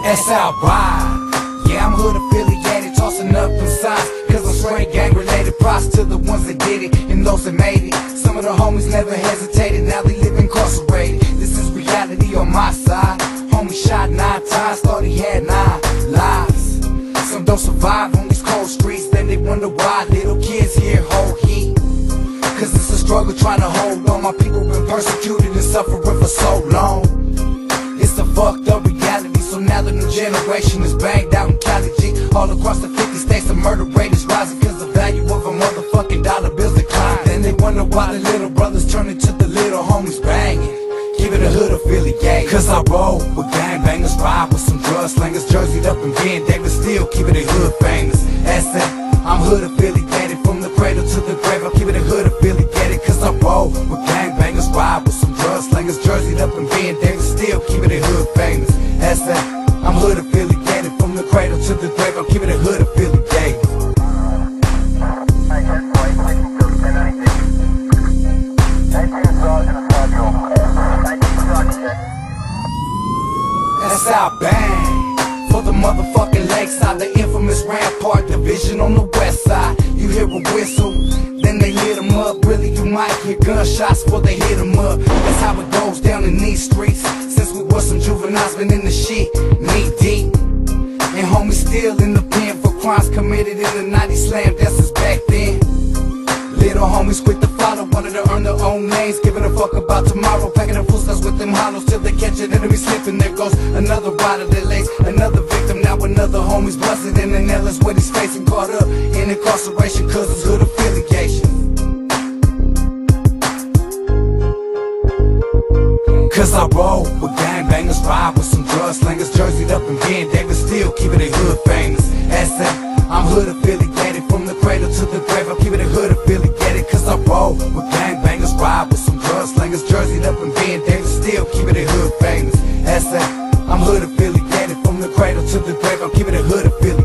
That's how I ride. Yeah, I'm hood affiliated, tossing up them signs, cause I'm straight gang related. Props to the ones that did it and those that made it. Some of the homies never hesitated, now they live incarcerated. This is reality on my side. Homie shot 9 times, thought he had 9 lives. Some don't survive on these cold streets, then they wonder why little kids here hold heat. Cause it's a struggle trying to hold on. My people been persecuted and suffering for so long. It's a fucked up reality, so now the new generation is banged out in Cali G. All across the 50 states the murder rate is rising, cause the value of a motherfucking dollar bill's decline. Then they wonder why the little brothers turn into the little homies banging. Give it a hood affiliate, cause I roll with gangbangers, ride with some drug slangers, jerseyed up and being Davis, still keep it a hood famous. SF, I'm hood affiliated, from the cradle to the grave, I'll keep it a hood affiliated. Cause I roll with gangbangers, ride with some drug slangers, jerseyed up and being Davis, still keep it a hood famous. SF, I'm hood affiliated, from the cradle to the grave, I'll keep it a hood affiliated. That's how I bang for the motherfucking lakeside, the infamous Rampart Division on the west side. You hear a whistle, then they lit them up. Really, you might hear gunshots before they hit them up. That's how it goes down in these streets. Since we was some juveniles, been in the shit, knee deep. And homies still in the pen for crimes committed in the 90s, slam dances back then. Little homies quit to follow, wanted to earn their own names, giving a fuck about tomorrow, packing the foodstuffs with them hollows till they catch an enemy slipping. There goes another rider that lays, another victim, now another homie's busted in the nail is what he's facing, caught up in incarceration cause it's hood affiliation. Cause I roll with gangbangers, ride with some drug slangers, jerseyed up and being Davis, still keep it a hood famous. SF, I'm hood affiliated, from the cradle to the grave, I'll keep it a hood affiliated. Cause I roll with gangbangers, ride with some drug slangers, jerseyed up and being Davis, still keep it a hood famous. SF, I'm hood affiliated, from the cradle to the grave, I'll keep it a hood affiliated.